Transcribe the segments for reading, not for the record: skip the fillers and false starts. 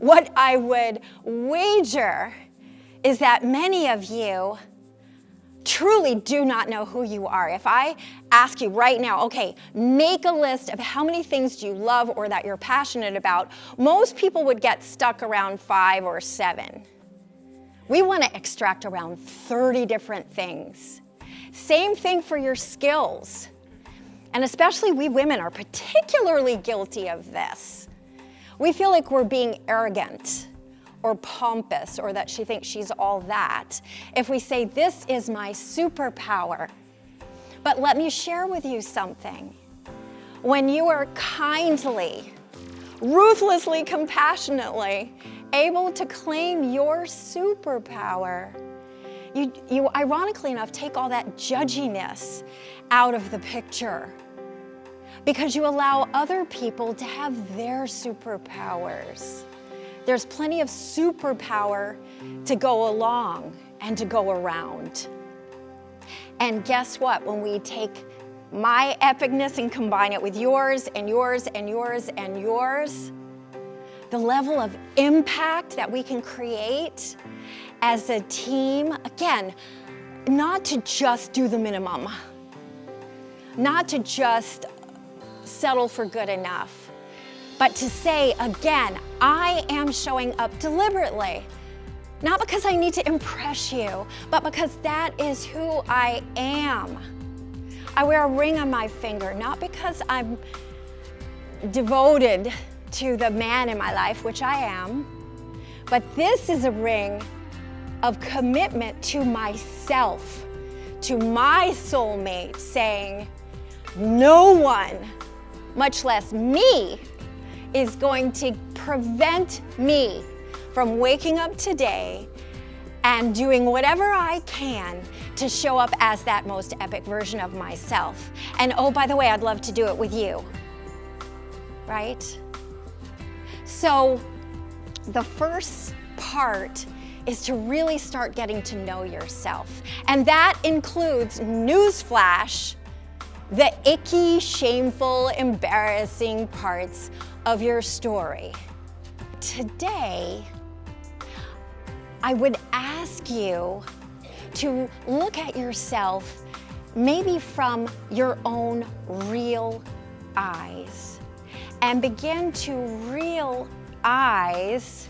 what I would wager is that many of you truly do not know who you are. If I ask you right now, okay, make a list of how many things do you love or that you're passionate about, most people would get stuck around 5 or 7. We want to extract around 30 different things. Same thing for your skills. And especially we women are particularly guilty of this. We feel like we're being arrogant or pompous, or that she thinks she's all that, if we say, this is my superpower. But let me share with you something. When you are kindly, ruthlessly, compassionately able to claim your superpower, you ironically enough take all that judginess out of the picture, because you allow other people to have their superpowers. There's plenty of superpower to go along and to go around. And guess what? When we take my epicness and combine it with yours and yours and yours and yours, the level of impact that we can create as a team, again, not to just do the minimum, not to just settle for good enough, but to say, again, I am showing up deliberately, not because I need to impress you, but because that is who I am. I wear a ring on my finger, not because I'm devoted to the man in my life, which I am, but this is a ring of commitment to myself, to my soulmate, saying, no one, much less me, is going to prevent me from waking up today and doing whatever I can to show up as that most epic version of myself. And oh, by the way, I'd love to do it with you, right? So the first part is to really start getting to know yourself. And that includes, newsflash, the icky, shameful, embarrassing parts of your story. Today, I would ask you to look at yourself maybe from your own real eyes and begin to realize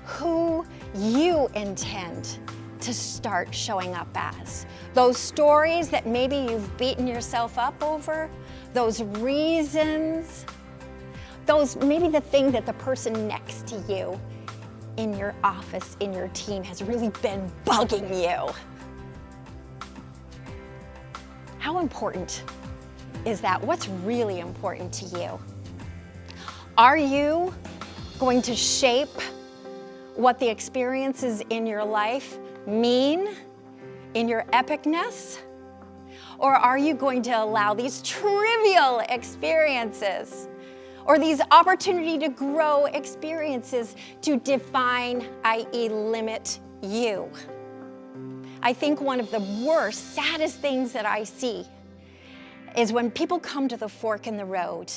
who you intend to start showing up as. Those stories that maybe you've beaten yourself up over, those reasons, those maybe the thing that the person next to you in your office, in your team has really been bugging you. How important is that? What's really important to you? Are you going to shape what the experiences in your life mean in your epicness? Or are you going to allow these trivial experiences or these opportunity to grow experiences to define, i.e. limit you? I think one of the worst, saddest things that I see is when people come to the fork in the road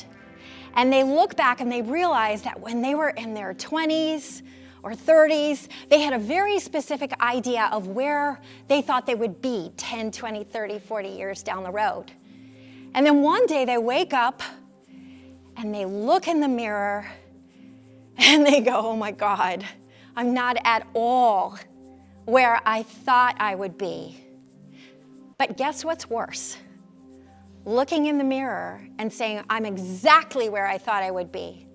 and they look back and they realize that when they were in their 20s or 30s, they had a very specific idea of where they thought they would be 10, 20, 30, 40 years down the road. And then one day they wake up and they look in the mirror and they go, oh my God, I'm not at all where I thought I would be. But guess what's worse? Looking in the mirror and saying, I'm exactly where I thought I would be,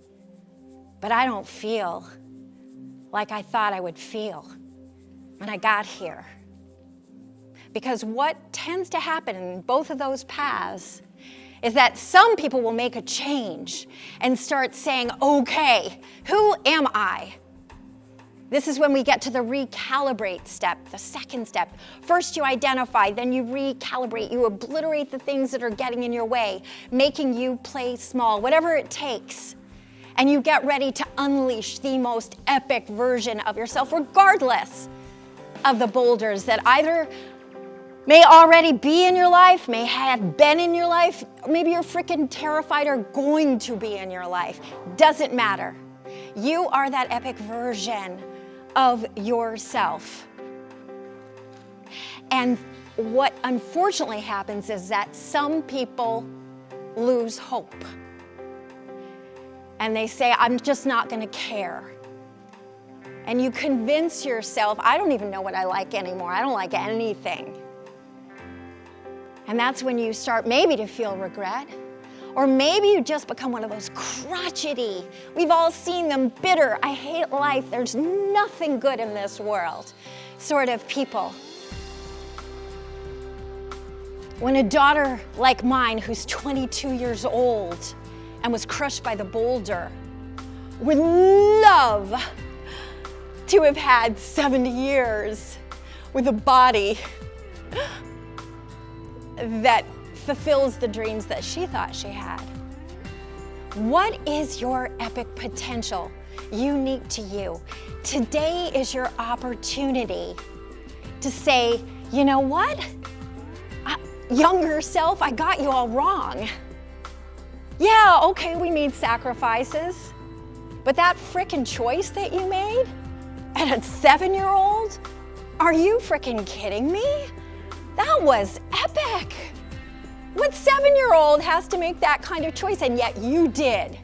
but I don't feel like I thought I would feel when I got here. Because what tends to happen in both of those paths is that some people will make a change and start saying, okay, who am I? This is when we get to the recalibrate step, the second step. First you identify, then you recalibrate, you obliterate the things that are getting in your way, making you play small, whatever it takes. And you get ready to unleash the most epic version of yourself, regardless of the boulders that either may already be in your life, may have been in your life, maybe you're freaking terrified are going to be in your life. Doesn't matter. You are that epic version of yourself. And what unfortunately happens is that some people lose hope. And they say, I'm just not going to care. And you convince yourself, I don't even know what I like anymore. I don't like anything. And that's when you start maybe to feel regret. Or maybe you just become one of those crotchety, we've all seen them, bitter, I hate life, there's nothing good in this world sort of people. When a daughter like mine, who's 22 years old and was crushed by the boulder, would love to have had 70 years with a body that fulfills the dreams that she thought she had. What is your epic potential unique to you? Today is your opportunity to say, you know what? Younger self, I got you all wrong. Yeah, okay, we made sacrifices, but that frickin' choice that you made at a 7-year-old, are you frickin' kidding me? That was epic. What 7-year-old has to make that kind of choice? And yet you did.